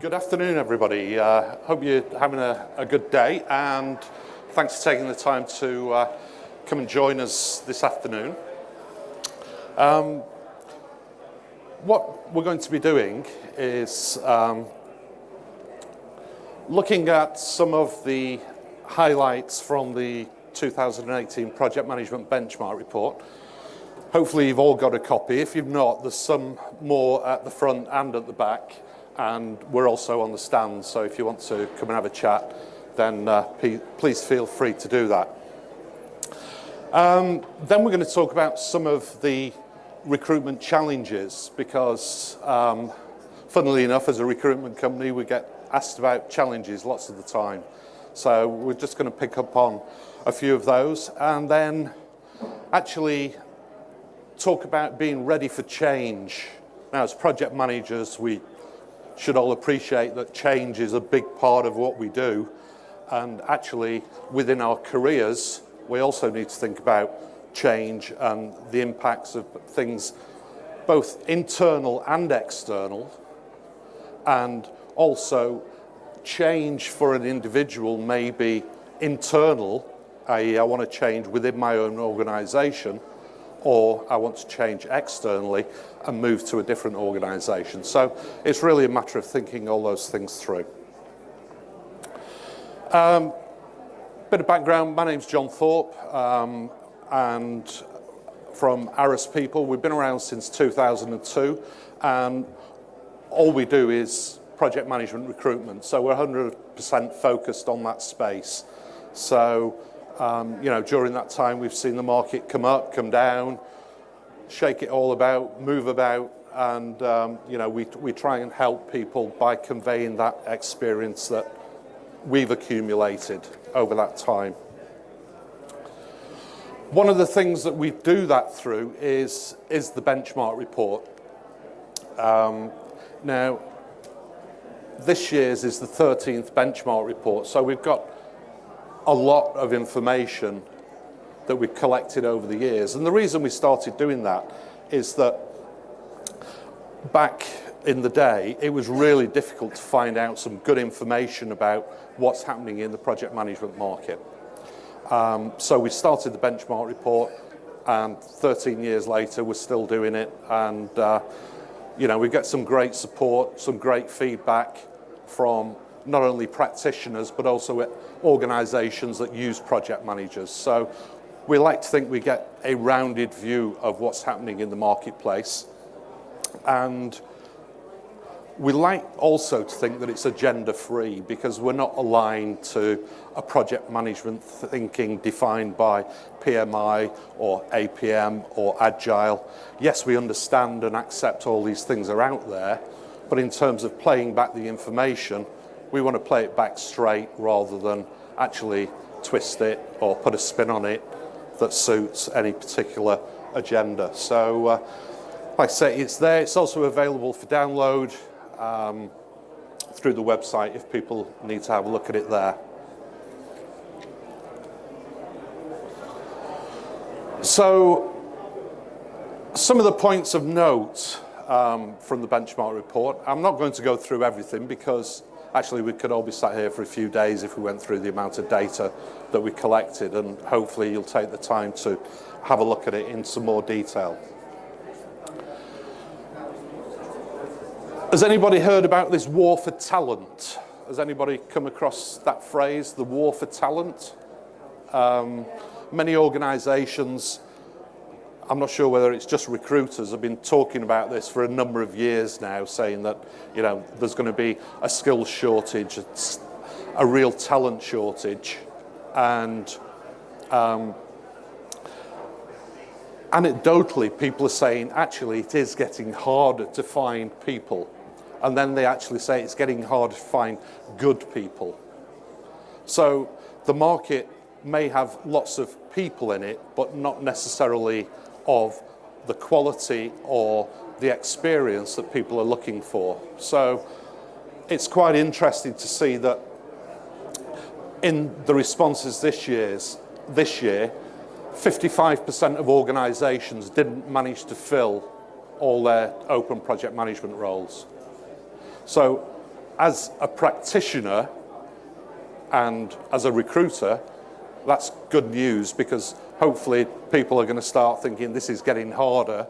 Good afternoon, everybody. Hope you're having a good day, and thanks for taking the time to come and join us this afternoon. What we're going to be doing is looking at some of the highlights from the 2018 Project Management Benchmark Report. Hopefully you've all got a copy. If you've not, there's some more at the front and at the back, and we're also on the stand, so if you want to come and have a chat, then please feel free to do that. Then we're going to talk about some of the recruitment challenges, because funnily enough, as a recruitment company, we get asked about challenges lots of the time. So we're just going to pick up on a few of those, and then actually talk about being ready for change. Now, as project managers, we should all appreciate that change is a big part of what we do, and actually within our careers we also need to think about change and the impacts of things both internal and external. And also change for an individual may be internal, i.e. I want to change within my own organisation, or I want to change externally and move to a different organisation. So it's really a matter of thinking all those things through. Bit of background, my name's Jon Thorpe, and from Arras People. We've been around since 2002, and all we do is project management recruitment, so we're 100% focused on that space. So you know, during that time we've seen the market come up, come down, shake it all about, move about, and you know, we try and help people by conveying that experience that we've accumulated over that time. One of the things that we do that through is the benchmark report. Now, this year's is the 13th benchmark report, so we've got a lot of information that we've collected over the years. And the reason we started doing that is that back in the day, it was really difficult to find out some good information about what's happening in the project management market. So we started the benchmark report, and 13 years later, we're still doing it. And you know, we get some great support, some great feedback from not only practitioners, but also organisations that use project managers. So we like to think we get a rounded view of what's happening in the marketplace. And we like also to think that it's agenda-free, because we're not aligned to a project management thinking defined by PMI or APM or Agile. Yes, we understand and accept all these things are out there, but in terms of playing back the information, we want to play it back straight rather than actually twist it or put a spin on it that suits any particular agenda. So, like I say, it's there. It's also available for download through the website if people need to have a look at it there. So, some of the points of note from the benchmark report. I'm not going to go through everything, because actually we could all be sat here for a few days if we went through the amount of data that we collected, and hopefully you'll take the time to have a look at it in some more detail. Has anybody heard about this war for talent? Has anybody come across that phrase, the war for talent? Many organisations, I'm not sure whether it's just recruiters, have been talking about this for a number of years now, saying that, you know, there's going to be a skills shortage, a real talent shortage, and anecdotally people are saying actually it is getting harder to find people, and then they actually say it's getting harder to find good people. So the market may have lots of people in it, but not necessarily of the quality or the experience that people are looking for. So it's quite interesting to see that in the responses this year, 55% of organisations didn't manage to fill all their open project management roles. So as a practitioner and as a recruiter, that's good news, because hopefully people are going to start thinking this is getting harder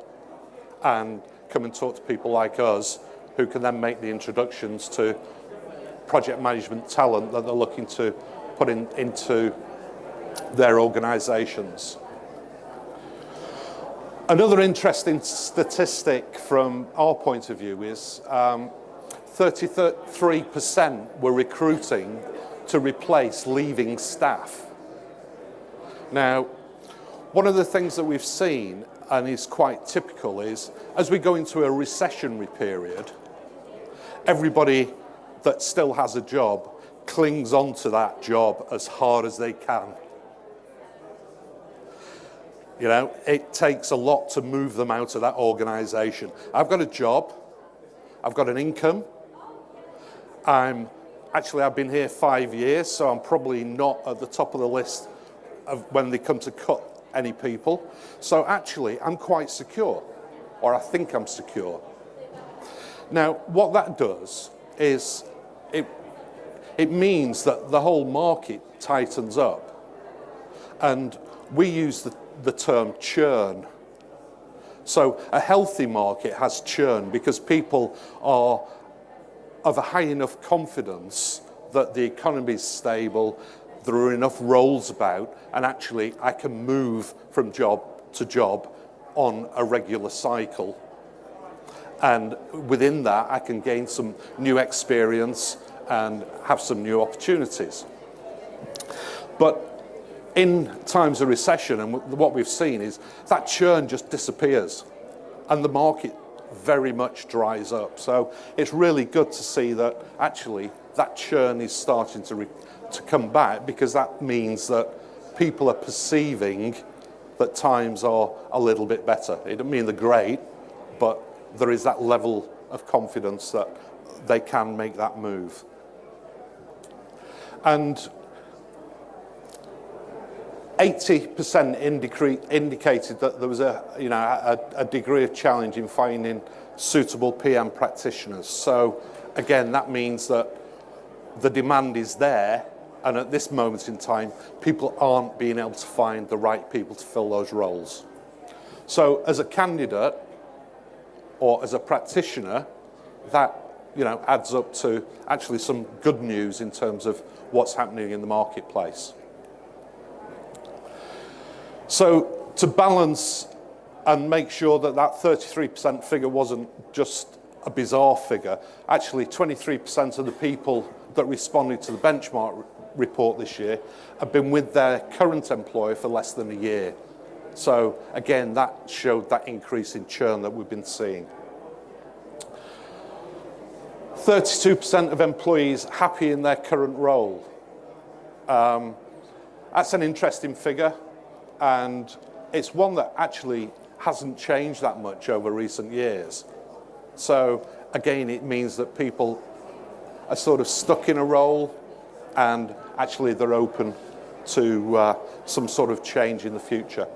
and come and talk to people like us, who can then make the introductions to project management talent that they're looking to put into their organisations. Another interesting statistic from our point of view is 33% were recruiting to replace leaving staff. Now, one of the things that we've seen, and is quite typical, is as we go into a recessionary period, everybody that still has a job clings onto that job as hard as they can. You know, it takes a lot to move them out of that organisation. I've got a job, I've got an income, I've been here 5 years, so I'm probably not at the top of the list of when they come to cut any people. So actually, I'm quite secure, or I think I'm secure. Now, what that does is it means that the whole market tightens up, and we use the term churn. So a healthy market has churn because people are of a high enough confidence that the economy is stable, there are enough roles about, and actually I can move from job to job on a regular cycle. And within that, I can gain some new experience and have some new opportunities. But in times of recession, and what we've seen is that churn just disappears and the market very much dries up. So it's really good to see that actually that churn is starting to come back, because that means that people are perceiving that times are a little bit better. It doesn't mean they're great, but there is that level of confidence that they can make that move. And 80% indicated that there was a degree of challenge in finding suitable PM practitioners. So again, that means that the demand is there, and at this moment in time, people aren't being able to find the right people to fill those roles. So as a candidate or as a practitioner, that adds up to actually some good news in terms of what's happening in the marketplace. So to balance and make sure that that 33% figure wasn't just a bizarre figure, actually 23% of the people that responded to the benchmark report this year have been with their current employer for less than a year. So again, that showed that increase in churn that we've been seeing. 32% of employees happy in their current role. That's an interesting figure, and it's one that actually hasn't changed that much over recent years. So again, it means that people are sort of stuck in a role, and actually they're open to some sort of change in the future.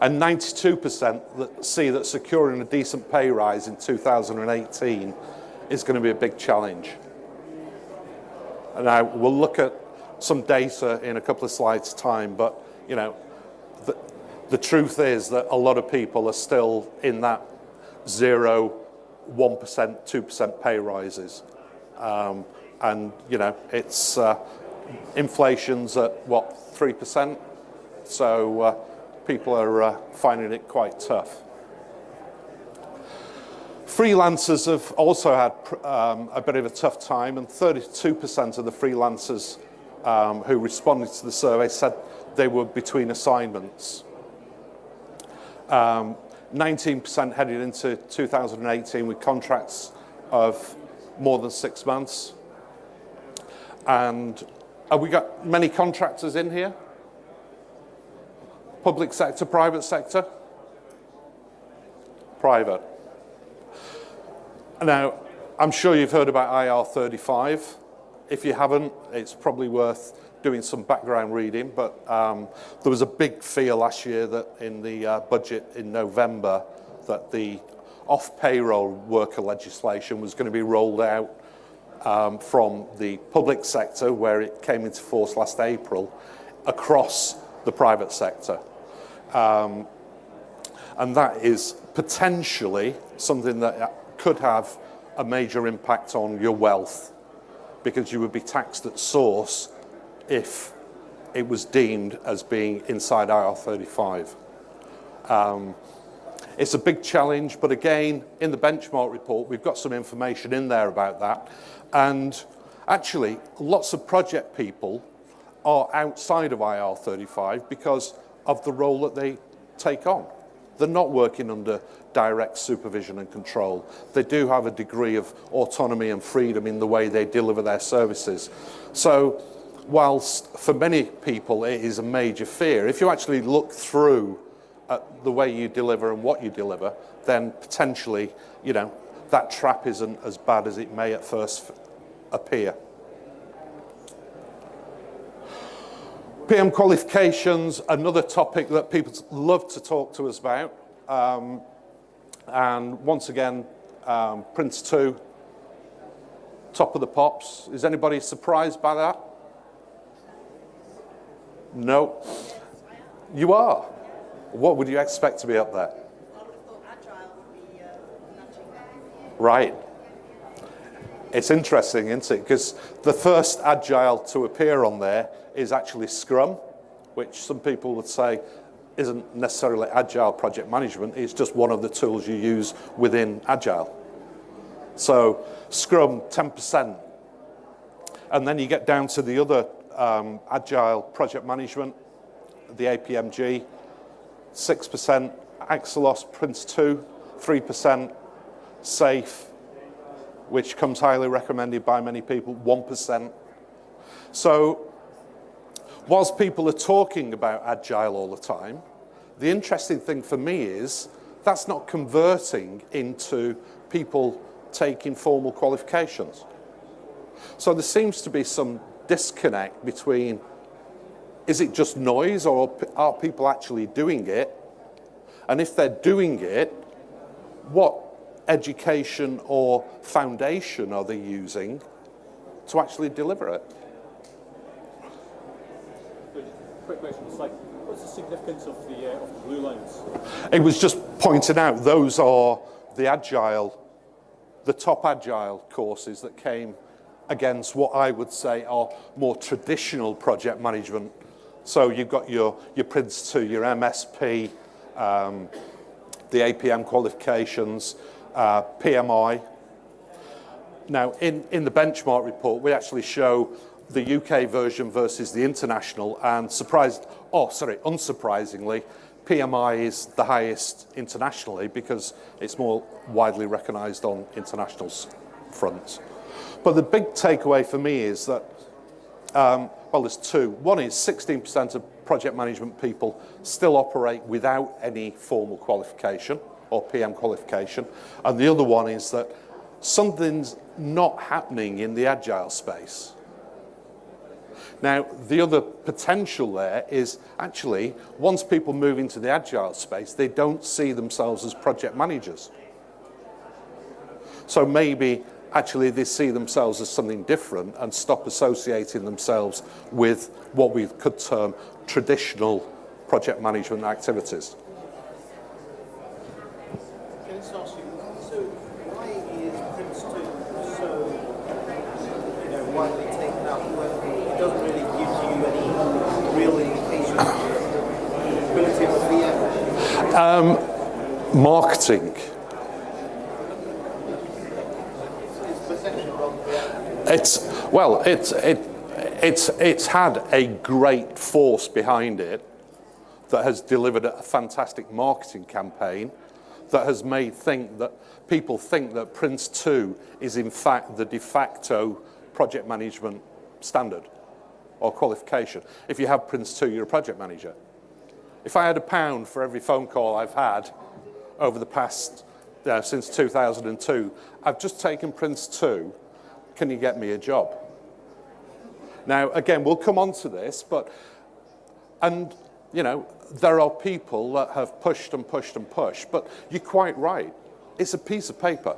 And 92% that see that securing a decent pay rise in 2018 is going to be a big challenge. And now we'll look at some data in a couple of slides' time, but the truth is that a lot of people are still in that 0, 1%, 2% pay rises. And it's inflation's at what, 3%? So people are finding it quite tough. Freelancers have also had a bit of a tough time, and 32% of the freelancers who responded to the survey said they were between assignments. 19% headed into 2018 with contracts of more than 6 months. And have we got many contractors in here? Public sector, private sector? Private. Now, I'm sure you've heard about IR35. If you haven't, it's probably worth doing some background reading, but there was a big fear last year that in the budget in November that the off-payroll worker legislation was going to be rolled out from the public sector, where it came into force last April, across the private sector. And that is potentially something that could have a major impact on your wealth, because you would be taxed at source if it was deemed as being inside IR35. It's a big challenge, but again, in the benchmark report, we've got some information in there about that. And actually, lots of project people are outside of IR35 because of the role that they take on. They're not working under direct supervision and control. They do have a degree of autonomy and freedom in the way they deliver their services. So, whilst for many people it is a major fear, if you actually look through at the way you deliver and what you deliver, then potentially, you know, that trap isn't as bad as it may at first appear. PM qualifications, another topic that people love to talk to us about. And once again, Prince 2, top of the pops. Is anybody surprised by that? No. You are? What would you expect to be up there? I would have thought agile would be nudging. Right. It's interesting, isn't it? Because the first agile to appear on there is actually Scrum, which some people would say isn't necessarily agile project management. It's just one of the tools you use within agile. So Scrum, 10%. And then you get down to the other agile project management, the APMG, 6%, Axelos, Prince 2, 3%, SAFE, which comes highly recommended by many people, 1%. So, whilst people are talking about agile all the time, the interesting thing for me is that's not converting into people taking formal qualifications. So there seems to be some disconnect between, is it just noise, or are people actually doing it? And if they're doing it, what education or foundation are they using to actually deliver it? Quick question, it's like, what's the significance of the blue lines? It was just pointed out, those are the agile, the top agile courses that came against what I would say are more traditional project management. So you've got your Prince 2, your MSP, the APM qualifications, PMI. Now, in the benchmark report, we actually show the UK version versus the international, and unsurprisingly, PMI is the highest internationally because it's more widely recognised on international fronts. But the big takeaway for me is that, well, there's two. One is 16% of project management people still operate without any formal qualification or PM qualification. And the other one is that something's not happening in the agile space. Now, the other potential there is actually, once people move into the agile space, they don't see themselves as project managers. So maybe actually they see themselves as something different and stop associating themselves with what we could term traditional project management activities. Can I just ask you, so why is Prince 2 so, widely taken up when it doesn't really give you any real indication of the ability of the VM? Marketing. Is perception wrong? It's had a great force behind it that has delivered a fantastic marketing campaign that has made people think that Prince 2 is in fact the de facto project management standard or qualification. If you have Prince 2, you're a project manager. If I had £1 for every phone call I've had over the past, since 2002, I've just taken Prince 2, can you get me a job? Now, again, we'll come on to this, and there are people that have pushed and pushed and pushed, but you're quite right. It's a piece of paper.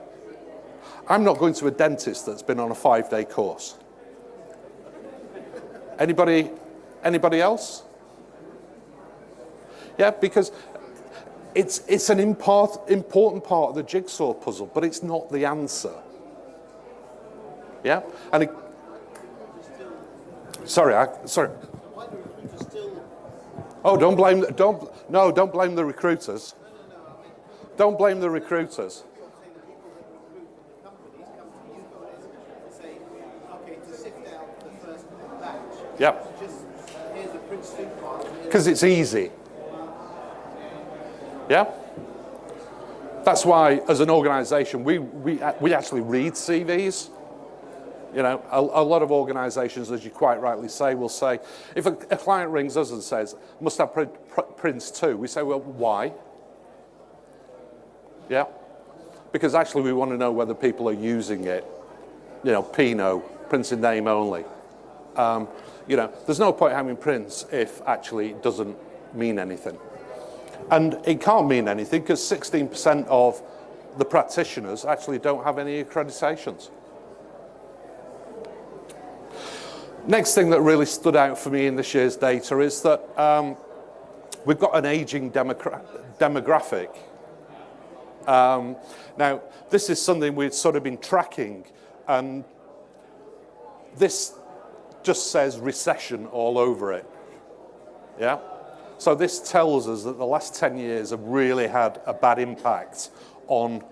I'm not going to a dentist that's been on a 5-day course. Anybody else? Yeah, because it's an important part of the jigsaw puzzle, but it's not the answer. Yeah, and sorry. Oh, don't blame the recruiters. Don't blame the recruiters. Yep. Because it's easy. Yeah. That's why, as an organisation, we actually read CVs. You know, a lot of organisations, as you quite rightly say, will say, if a client rings us and says, must have prints too, we say, well, why? Yeah. Because actually we want to know whether people are using it. You know, P&O, prints in name only. You know, there's no point having prints if actually it doesn't mean anything. And it can't mean anything because 16% of the practitioners actually don't have any accreditations. Next thing that really stood out for me in this year's data is that we've got an aging demographic. Now, this is something we've sort of been tracking, and this just says recession all over it. Yeah? So this tells us that the last 10 years have really had a bad impact on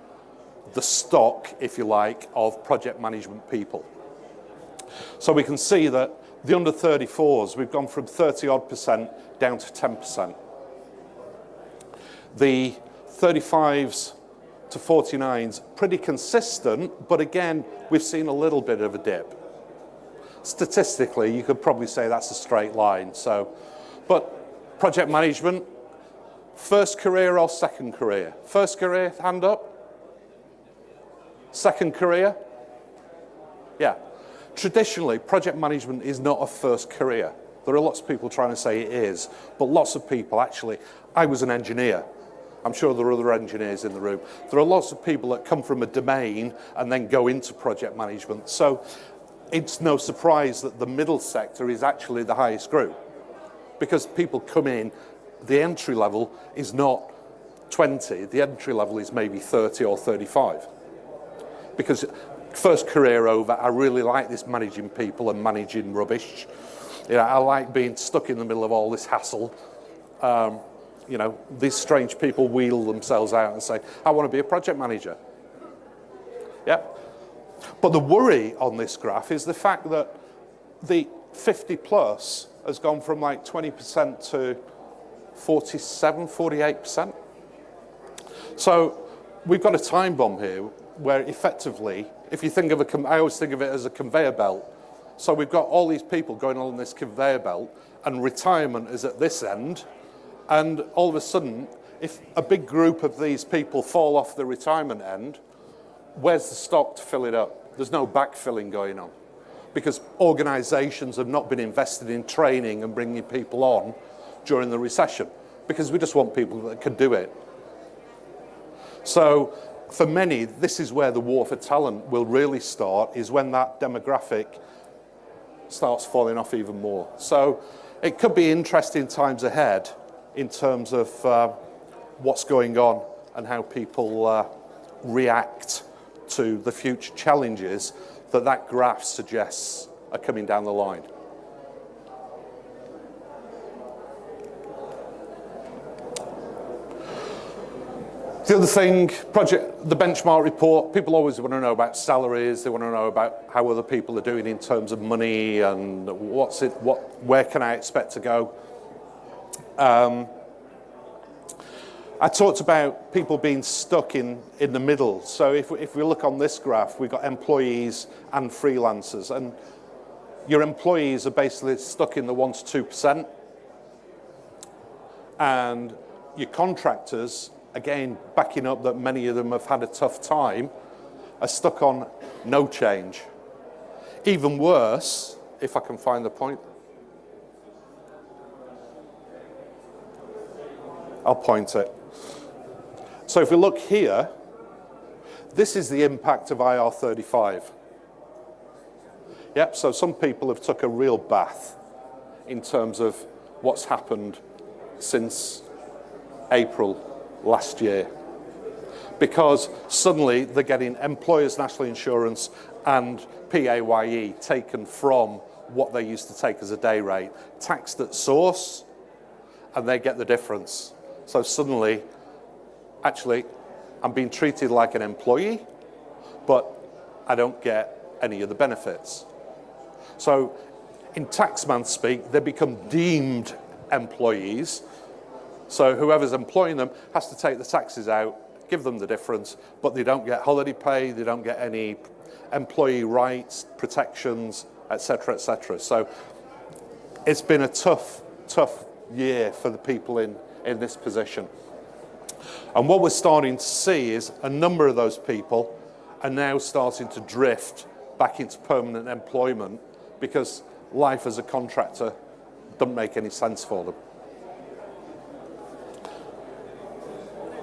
the stock, if you like, of project management people. So we can see that the under 34s, we've gone from 30-odd% down to 10%. The 35s to 49s, pretty consistent, but again, we've seen a little bit of a dip. Statistically, you could probably say that's a straight line. So, but project management, first career or second career? First career, hand up. Second career? Yeah. Traditionally, project management is not a first career. There are lots of people trying to say it is, but lots of people actually, I was an engineer. I'm sure there are other engineers in the room. There are lots of people that come from a domain and then go into project management. So it's no surprise that the middle sector is actually the highest group, because people come in, the entry level is not 20, the entry level is maybe 30 or 35. Because first career over, I really like this managing people and managing rubbish. You know, I like being stuck in the middle of all this hassle. You know, these strange people wheel themselves out and say, I want to be a project manager. Yeah. But the worry on this graph is the fact that the 50 plus has gone from like 20% to 47, 48%. So we've got a time bomb here where effectively, if you think of I always think of it as a conveyor belt. So we've got all these people going on this conveyor belt, and retirement is at this end. And all of a sudden, if a big group of these people fall off the retirement end, where's the stock to fill it up? There's no backfilling going on, because organisations have not been invested in training and bringing people on during the recession, because we just want people that can do it. So for many, this is where the war for talent will really start, is when that demographic starts falling off even more. So it could be interesting times ahead in terms of what's going on and how people react to the future challenges that graph suggests are coming down the line. The other thing, the benchmark report, people always want to know about salaries, they want to know about how other people are doing in terms of money and where can I expect to go. I talked about people being stuck in the middle. So if we look on this graph, we've got employees and freelancers, and your employees are basically stuck in the 1 to 2%, and your contractors, again, backing up that many of them have had a tough time, are stuck on no change. Even worse, if I can find the point. I'll point it. So if we look here, This is the impact of IR35. Yep, so some people have took a real bath in terms of what's happened since April last year. Because suddenly they're getting employers' national insurance and PAYE taken from what they used to take as a day rate, taxed at source, and they get the difference. So suddenly, actually, I'm being treated like an employee, but I don't get any of the benefits. So in taxman speak, they become deemed employees. So whoever's employing them has to take the taxes out, give them the difference, but they don't get holiday pay, they don't get any employee rights, protections, etc., etc. So it's been a tough year for the people in this position. And what we're starting to see is a number of those people are now starting to drift back into permanent employment because life as a contractor doesn't make any sense for them.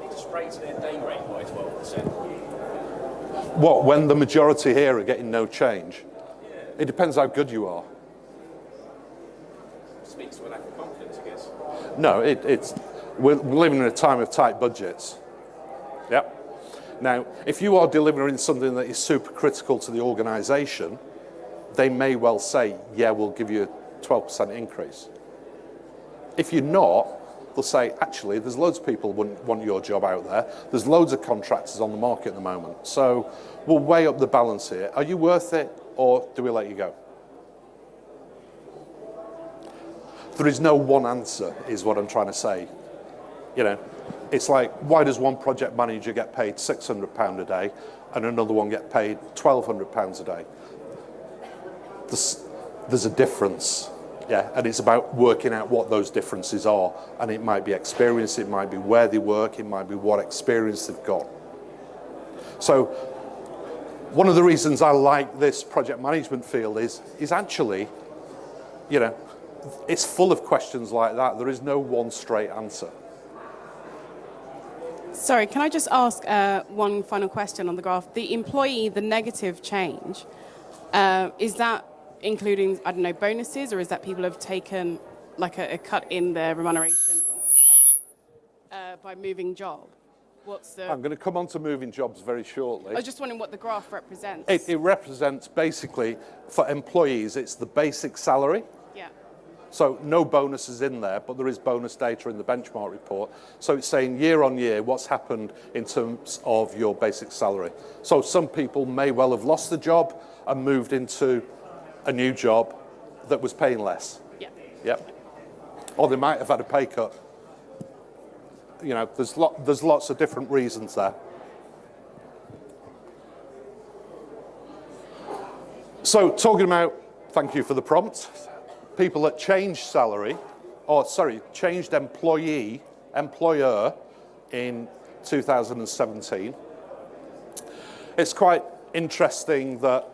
Just raise their day rate by 12%. What, when the majority here are getting no change? It depends how good you are. Speaks to a lack of confidence, I guess. No, we're living in a time of tight budgets. Yep. Now, if you are delivering something that is super critical to the organisation, they may well say, yeah, we'll give you a 12% increase. If you're not, they'll say, actually, there's loads of people who want your job out there. There's loads of contractors on the market at the moment. So we'll weigh up the balance here. Are you worth it, or do we let you go? There is no one answer, is what I'm trying to say. You know, it's like, why does one project manager get paid £600 a day and another one get paid £1,200 a day? There's a difference, yeah, and it's about working out what those differences are. And it might be experience, it might be where they work, it might be what experience they've got. So one of the reasons I like this project management field is actually, you know, it's full of questions like that. There is no one straight answer. Sorry, can I just ask one final question on the graph? The employee, the negative change, is that including, I don't know, bonuses, or is that people have taken like a cut in their remuneration by moving job? What's the... I'm going to come on to moving jobs very shortly. I was just wondering what the graph represents. It represents basically, for employees, it's the basic salary. Yeah. So no bonuses in there, but there is bonus data in the benchmark report. So it's saying year on year what's happened in terms of your basic salary. So some people may well have lost the job and moved into a new job that was paying less. Yeah. Yep. Or they might have had a pay cut. You know, there's lots of different reasons there. So talking about, thank you for the prompt, people that changed salary, or sorry, changed employer in 2017. It's quite interesting that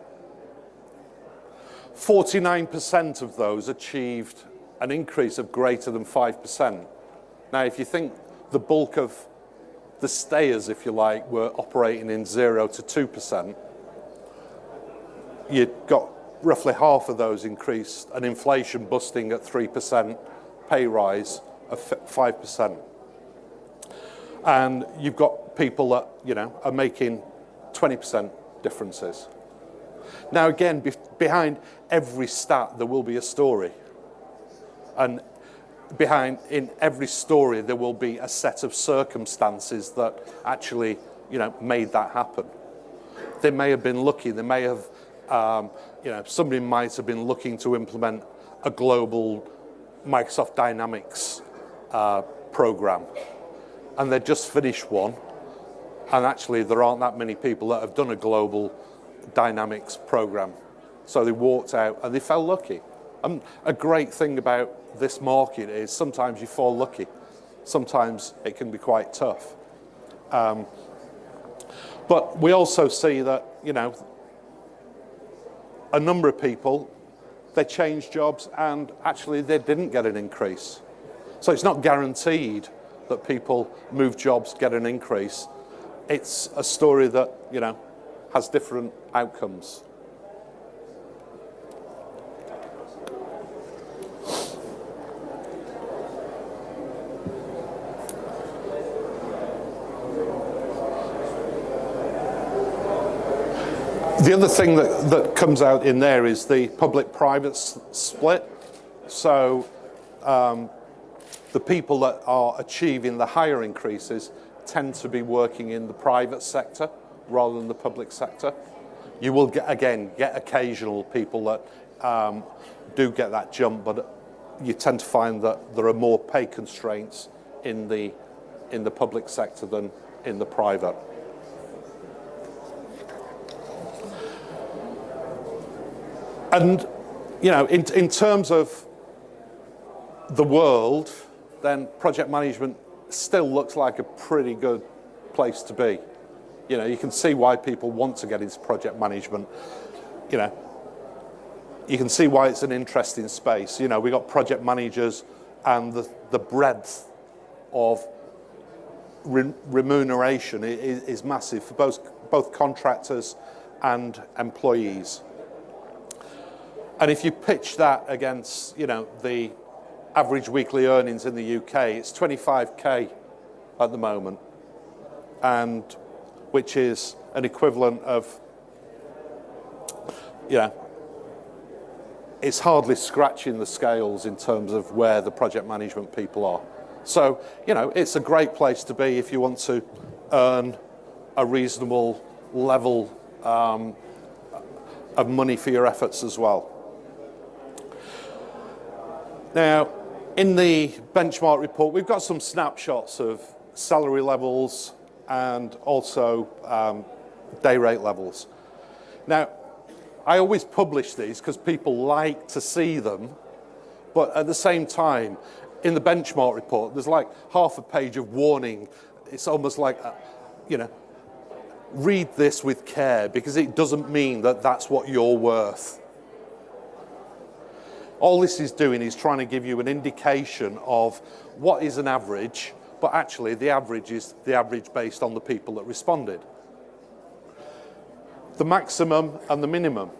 49% of those achieved an increase of greater than 5%. Now, if you think the bulk of the stayers, if you like, were operating in 0 to 2%, you've got roughly half of those increased, and inflation busting at 3%, pay rise of 5%. And you've got people that, you know, are making 20% differences. Now, again, behind every stat, there will be a story. And in every story, there will be a set of circumstances that actually, you know, made that happen. They may have been lucky. They may have, you know, somebody might have been looking to implement a global Microsoft Dynamics program, and they just finished one. And actually, there aren't that many people that have done a global Dynamics program. So they walked out and they felt lucky. And a great thing about this market is sometimes you fall lucky. Sometimes it can be quite tough. But we also see that, you know, a number of people, they changed jobs and actually they didn't get an increase. So it's not guaranteed that people move jobs, get an increase. it's a story that, you know, has different outcomes. The other thing that comes out in there is the public-private split. So the people that are achieving the higher increases tend to be working in the private sector rather than the public sector. You will get occasional people that do get that jump, but you tend to find that there are more pay constraints in the public sector than in the private. And, you know, in terms of the world, then project management still looks like a pretty good place to be. You know, you can see why people want to get into project management. You know, you can see why it's an interesting space. You know, we've got project managers, and the breadth of remuneration is massive for both contractors and employees. And if you pitch that against, you know, the average weekly earnings in the UK, it's 25k at the moment, and which is an equivalent of, you know, it's hardly scratching the scales in terms of where the project management people are. So, you know, it's a great place to be if you want to earn a reasonable level of money for your efforts as well. Now, in the benchmark report, we've got some snapshots of salary levels and also day rate levels. Now, I always publish these because people like to see them, but at the same time, in the benchmark report, there's like half a page of warning. It's almost like, you know, read this with care because it doesn't mean that that's what you're worth. All this is doing is trying to give you an indication of what is an average, but actually the average is the average based on the people that responded. The maximum and the minimum,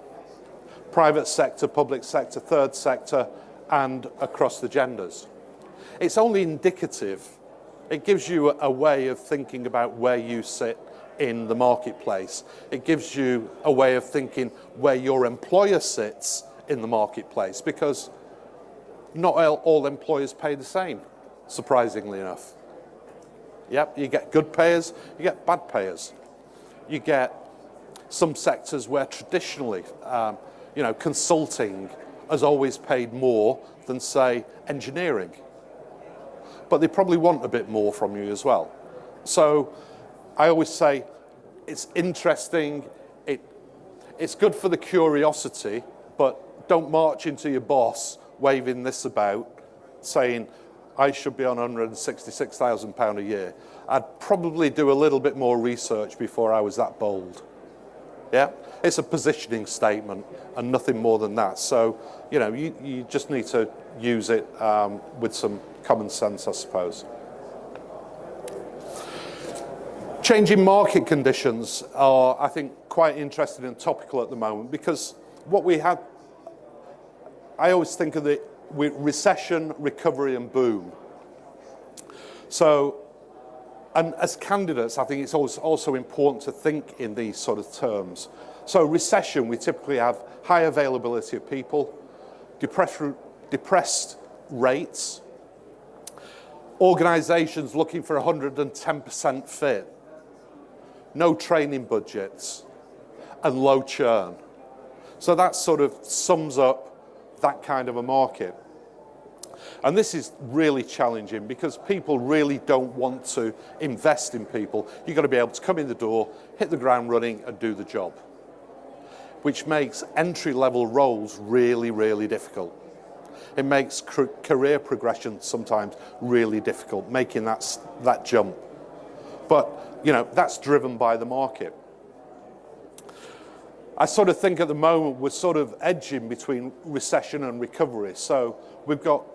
private sector, public sector, third sector, and across the genders. It's only indicative. It gives you a way of thinking about where you sit in the marketplace. It gives you a way of thinking where your employer sits in the marketplace, because not all employers pay the same, surprisingly enough. Yep, you get good payers, you get bad payers. You get some sectors where traditionally, you know, consulting has always paid more than, say, engineering. But they probably want a bit more from you as well. So I always say it's interesting, it's good for the curiosity, but don't march into your boss waving this about, saying, I should be on £166,000 a year. I'd probably do a little bit more research before I was that bold. Yeah, it's a positioning statement and nothing more than that. So, you know, you just need to use it with some common sense, I suppose. Changing market conditions are, I think, quite interesting and topical at the moment, because what we had, I always think of it with recession, recovery, and boom. So, and as candidates, I think it's also important to think in these sort of terms. So recession, we typically have high availability of people, depressed rates, organisations looking for 110% fit, no training budgets, and low churn. So that sort of sums up that kind of a market. And this is really challenging because people really don't want to invest in people. You've got to be able to come in the door, hit the ground running, and do the job, which makes entry-level roles really, really difficult. It makes career progression sometimes really difficult, making that jump. But, you know, that's driven by the market. I sort of think at the moment we're sort of edging between recession and recovery. So we've got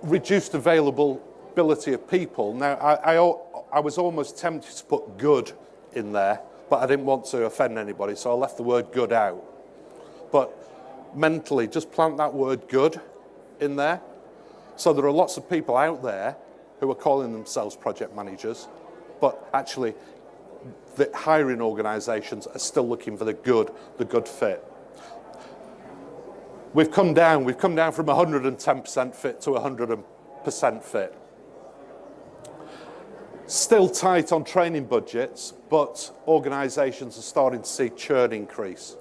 reduced available availability of people. Now, I was almost tempted to put good in there, but I didn't want to offend anybody, so I left the word good out. But mentally, just plant that word good in there. So there are lots of people out there who are calling themselves project managers, but actually the hiring organisations are still looking for the good fit. We've come down from 110% fit to 100% fit. Still tight on training budgets, but organisations are starting to see churn increase.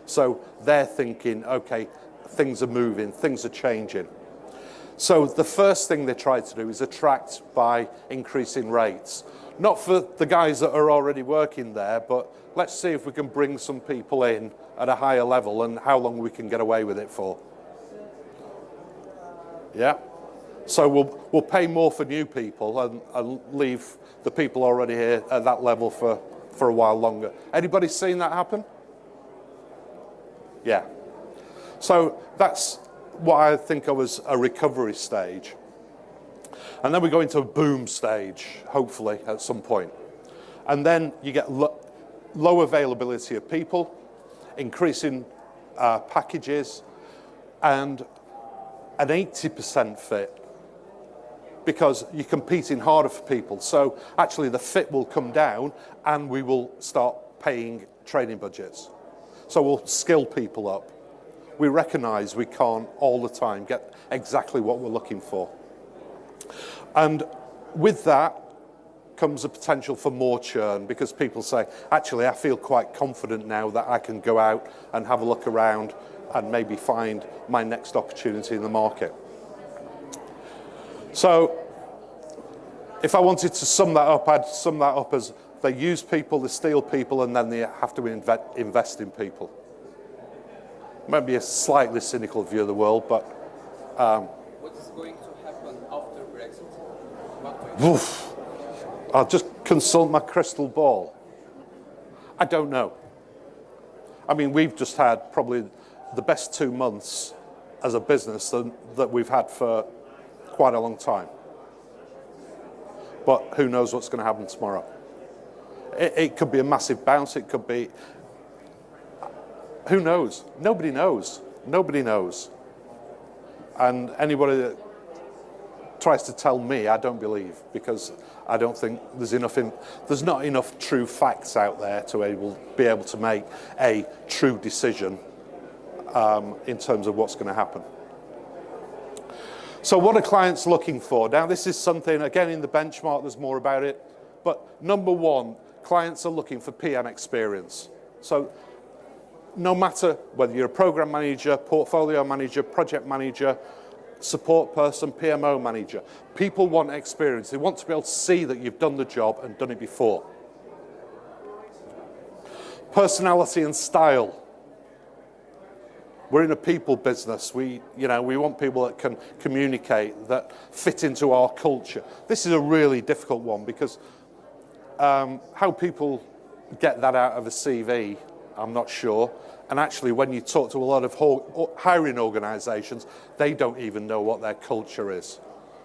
So they're thinking, okay, things are moving, things are changing. So the first thing they try to do is attract by increasing rates. Not for the guys that are already working there, but let's see if we can bring some people in at a higher level and how long we can get away with it for. Yeah? So we'll pay more for new people and leave the people already here at that level for a while longer. Anybody seen that happen? Yeah. So that's what I think of as a recovery stage. And then we go into a boom stage, hopefully, at some point. And then you get low availability of people, increasing packages, and an 80% fit, because you're competing harder for people. So actually the fit will come down and we will start paying training budgets. So we'll skill people up. We recognise we can't all the time get exactly what we're looking for. And with that comes a potential for more churn, because people say, actually, I feel quite confident now that I can go out and have a look around and maybe find my next opportunity in the market. So if I wanted to sum that up, I'd sum that up as they use people, they steal people, and then they have to invest in people. Maybe a slightly cynical view of the world, but what is going to happen after Brexit? I'll just consult my crystal ball. I don't know. I mean, we've just had probably the best 2 months as a business that we've had for quite a long time. But who knows what's going to happen tomorrow? It could be a massive bounce. It could be... Who knows? Nobody knows. Nobody knows. And anybody that tries to tell me, I don't believe, because I don't think there's not enough true facts out there to be able to make a true decision in terms of what's going to happen. So what are clients looking for? Now, this is something, again, in the benchmark, there's more about it. But number one, clients are looking for PM experience. So no matter whether you're a program manager, portfolio manager, project manager, support person, PMO manager, people want experience. They want to be able to see that you've done the job and done it before. Personality and style. We're in a people business. We want people that can communicate, that fit into our culture. This is a really difficult one, because how people get that out of a CV, I'm not sure. And actually, when you talk to a lot of hiring organisations, they don't even know what their culture is.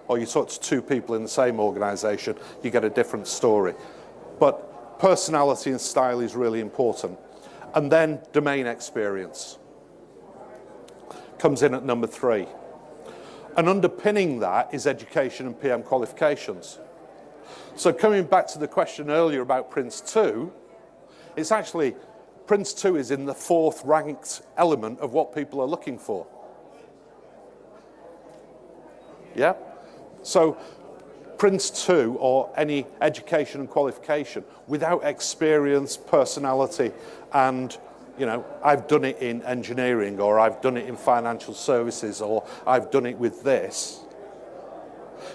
Or you talk to two people in the same organisation, you get a different story. But personality and style is really important. And then domain experience comes in at number 3. And underpinning that is education and PM qualifications. So coming back to the question earlier about Prince 2, it's actually Prince 2 is in the 4th ranked element of what people are looking for. Yeah? So Prince 2, or any education and qualification, without experience, personality, and, I've done it in engineering, or I've done it in financial services, or I've done it with this.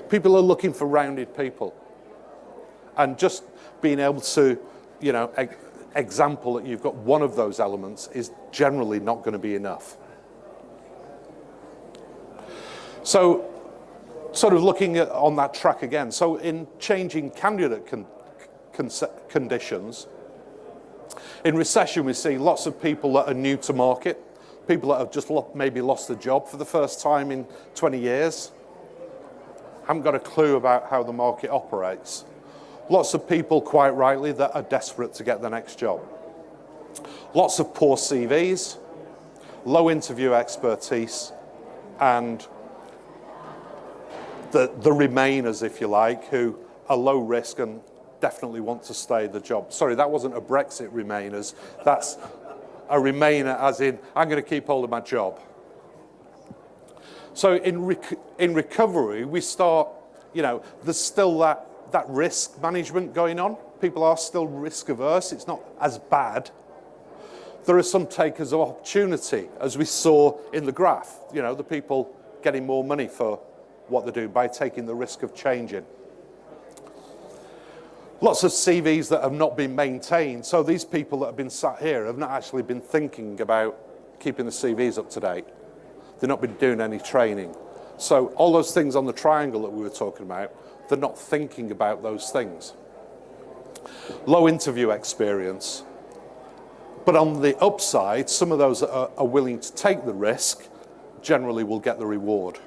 People are looking for rounded people. And just being able to, example that you've got one of those elements is generally not going to be enough. So, sort of looking on that track again. So in changing candidate conditions, in recession we see lots of people that are new to market, people that have just maybe lost a job for the first time in 20 years. haven't got a clue about how the market operates. Lots of people, quite rightly, that are desperate to get the next job. Lots of poor CVs, low interview expertise, and the remainers, if you like, who are low risk and definitely want to stay the job. Sorry, that wasn't a Brexit remainers. That's a remainer as in, I'm going to keep hold of my job. So in recovery, we start, you know, there's still that risk management going on. People are still risk averse. It's not as bad. There are some takers of opportunity, as we saw in the graph. You know, the people getting more money for what they do by taking the risk of changing. Lots of CVs that have not been maintained. So these people that have been sat here have not actually been thinking about keeping the CVs up to date. They've not been doing any training. So all those things on the triangle that we were talking about, they're not thinking about those things. Low interview experience. But on the upside, some of those that are willing to take the risk generally will get the reward.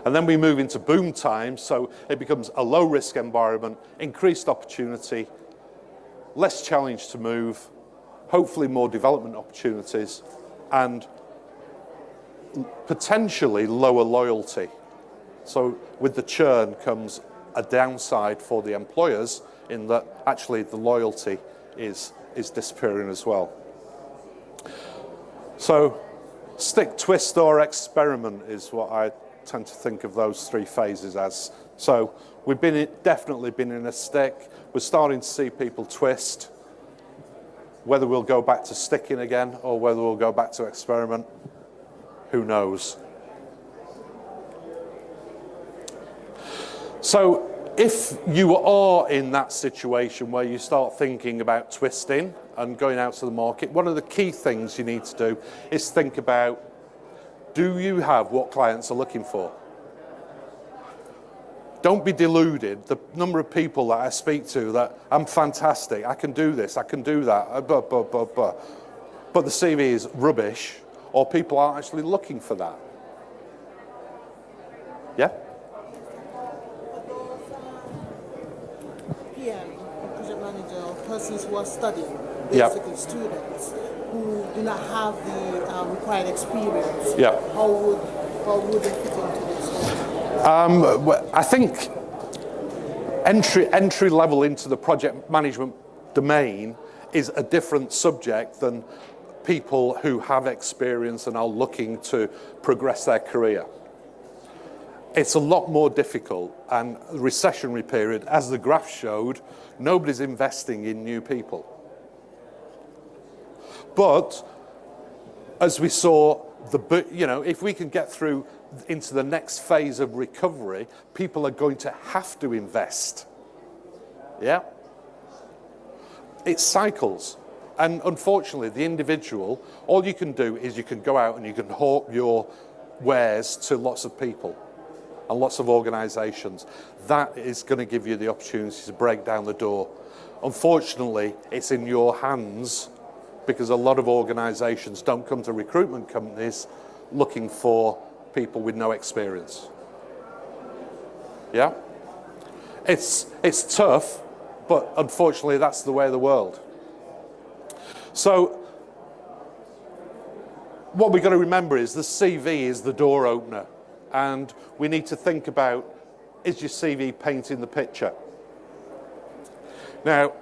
And then we move into boom time, so it becomes a low-risk environment, increased opportunity, less challenge to move, hopefully more development opportunities, and potentially lower loyalty. So with the churn comes a downside for the employers in that actually the loyalty is disappearing as well. So stick, twist, or experiment is what I tend to think of those three phases as. So we've definitely been in a stick. We're starting to see people twist. Whether we'll go back to sticking again or whether we'll go back to experiment, who knows? So if you are in that situation where you start thinking about twisting and going out to the market, one of the key things you need to do is think about, do you have what clients are looking for? Don't be deluded. The number of people that I speak to that, I'm fantastic, I can do this, I can do that, but the CV is rubbish, or people aren't actually looking for that. Yeah? PM, project manager, or persons who are studying, Yeah. basically students who do not have the required experience. Yeah. How would they fit into this? Well, I think entry level into the project management domain is a different subject than people who have experience and are looking to progress their career. It's a lot more difficult, and the recessionary period, as the graph showed, nobody's investing in new people. But as we saw, if we can get through into the next phase of recovery, people are going to have to invest. Yeah? It cycles. And unfortunately, the individual, all you can do is you can go out and you can hawk your wares to lots of people and lots of organisations. That is going to give you the opportunity to break down the door. Unfortunately, it's in your hands because a lot of organisations don't come to recruitment companies looking for people with no experience. Yeah? It's tough, but unfortunately that's the way of the world. So what we've got to remember is the CV is the door opener, and we need to think about, is your CV painting the picture? Now,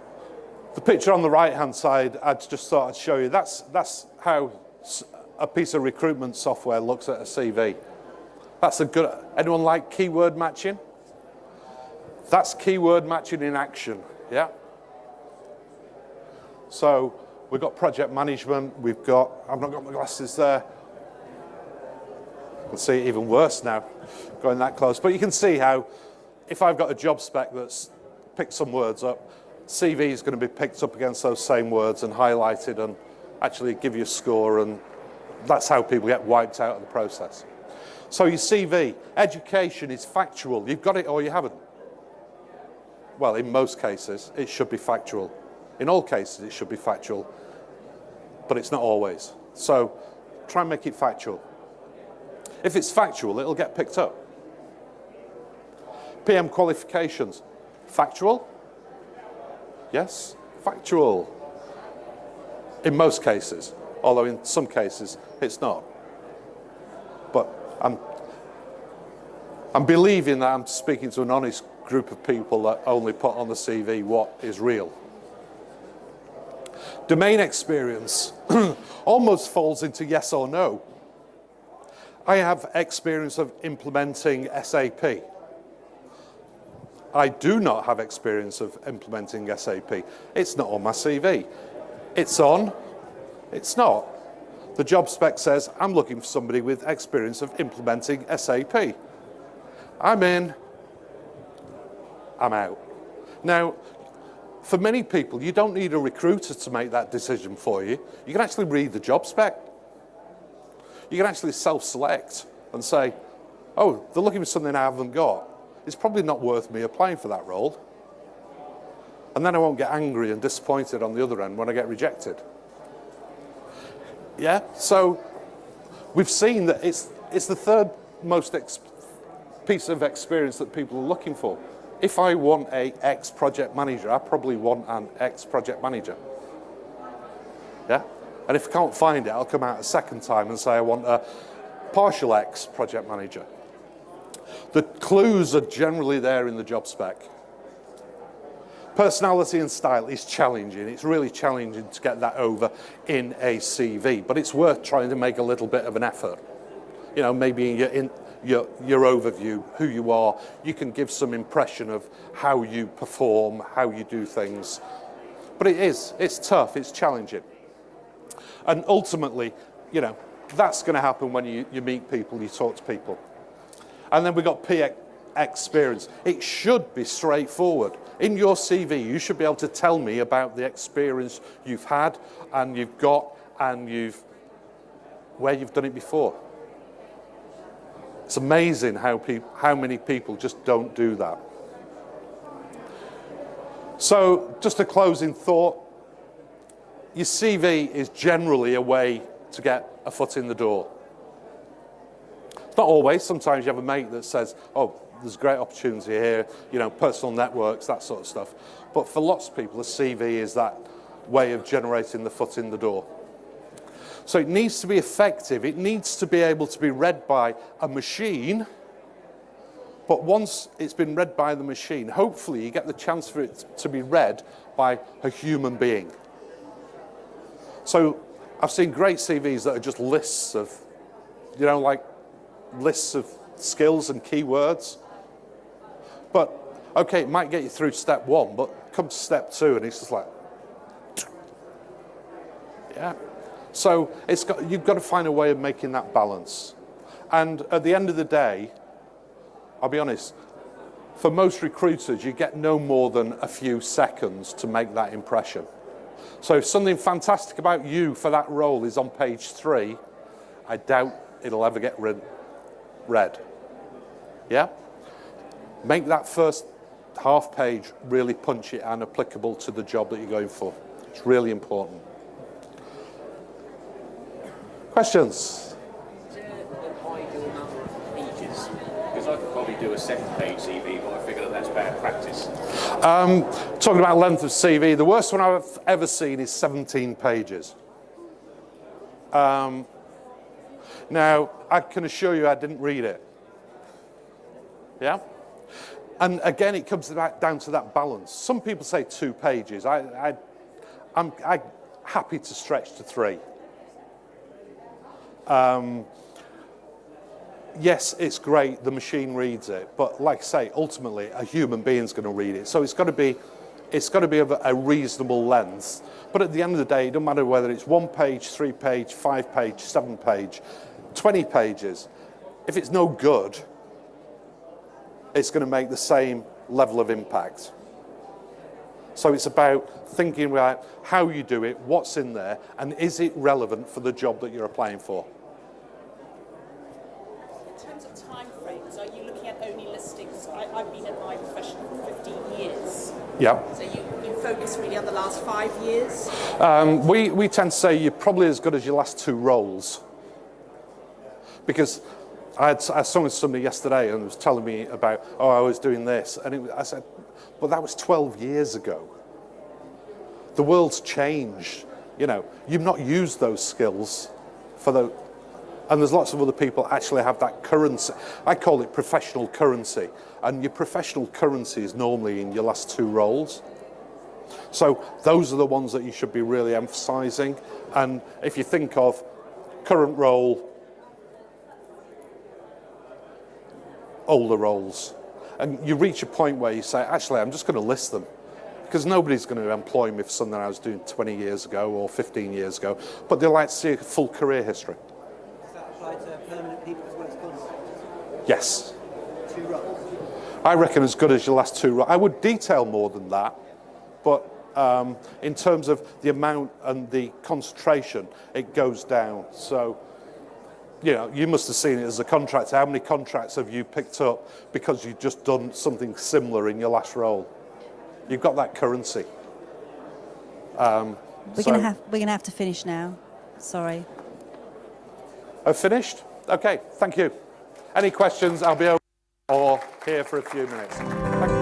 the picture on the right-hand side, I just thought I'd show you. That's how a piece of recruitment software looks at a CV. That's a good. Anyone like keyword matching? That's keyword matching in action. Yeah. So we've got project management. We've got. I've not got my glasses there. You can see it even worse now, going that close. But you can see how, if I've got a job spec that's picked some words up, CV is going to be picked up against those same words and highlighted and actually give you a score, and that's how people get wiped out of the process. So your CV, education is factual. You've got it or you haven't. Well, in most cases, it should be factual. In all cases, it should be factual, but it's not always. So try and make it factual. If it's factual, it'll get picked up. PM qualifications, factual? Yes, factual. In most cases, although in some cases it's not. But I'm believing that I'm speaking to an honest group of people that only put on the CV what is real. Domain experience almost falls into yes or no. I have experience of implementing SAP. I do not have experience of implementing SAP. It's not on my CV. It's on, it's not. The job spec says I'm looking for somebody with experience of implementing SAP. I'm in, I'm out. Now, for many people, you don't need a recruiter to make that decision for you. You can actually read the job spec. You can actually self-select and say, oh, they're looking for something I haven't got. It's probably not worth me applying for that role. And then I won't get angry and disappointed on the other end when I get rejected. Yeah, so we've seen that it's the third most piece of experience that people are looking for. If I want a ex-project manager, I probably want an ex-project manager. Yeah? And if I can't find it, I'll come out a second time and say I want a partial ex-project manager. The clues are generally there in the job spec. Personality and style is challenging. It's really challenging to get that over in a CV, but it's worth trying to make a little bit of an effort. You know, maybe in your overview, who you are, you can give some impression of how you perform, how you do things. But it's tough, it's challenging. And ultimately, you know, that's going to happen when you meet people, you talk to people. And then we've got P experience. It should be straightforward. In your CV, you should be able to tell me about the experience you've had and you've got and where you've done it before. It's amazing how many people just don't do that. So, just a closing thought. Your CV is generally a way to get a foot in the door. It's not always. Sometimes you have a mate that says, oh, there's a great opportunity here, you know, personal networks, that sort of stuff. But for lots of people, a CV is that way of generating the foot in the door. So it needs to be effective. It needs to be able to be read by a machine. But once it's been read by the machine, hopefully you get the chance for it to be read by a human being. So I've seen great CVs that are just lists of, you know, like lists of skills and keywords. But, okay, it might get you through step one, but come to step two and it's just like, yeah. So you've got to find a way of making that balance. And at the end of the day, I'll be honest, for most recruiters, you get no more than a few seconds to make that impression. So if something fantastic about you for that role is on page 3, I doubt it'll ever get read. Yeah? Make that first half page really punchy and applicable to the job that you're going for. It's really important. Questions? Is there an ideal number of pages? Because I could probably do a 7-page CV, but I figure that that's bad practice. Talking about length of CV, the worst one I've ever seen is 17 pages. Now, I can assure you I didn't read it. Yeah? And again, it comes down to that balance. Some people say 2 pages. I'm happy to stretch to 3. Yes, it's great, the machine reads it, but like I say, ultimately, a human being's going to read it. So it's got to be of a reasonable length. But at the end of the day, it doesn't matter whether it's 1 page, 3 page, 5 page, 7 page, 20 pages. If it's no good, it's going to make the same level of impact. So it's about thinking about how you do it, what's in there, and is it relevant for the job that you're applying for? In terms of timeframes, are you looking at only listings? I've been in my profession for 15 years. Yeah. So you focus really on the last 5 years? We tend to say you're probably as good as your last 2 roles. Because I was with somebody yesterday and was telling me about, oh, I was doing this. And I said, but that was 12 years ago. The world's changed. You know, you've not used those skills for the... And there's lots of other people actually have that currency. I call it professional currency. And your professional currency is normally in your last 2 roles. So those are the ones that you should be really emphasising. And if you think of current role, older roles, and you reach a point where you say, actually, I'm just going to list them. Because nobody's going to employ me for something I was doing 20 years ago or 15 years ago. But they like to see a full career history. Does that apply to permanent people as well as contractors? Yes. 2 roles? I reckon as good as your last 2 roles. I would detail more than that, but in terms of the amount and the concentration, it goes down. So, you know, you must have seen it as a contractor. How many contracts have you picked up because you've just done something similar in your last role? You've got that currency. We're gonna have to finish now. Sorry. I've finished? Okay, thank you. Any questions? I'll be over or here for a few minutes. Thank you.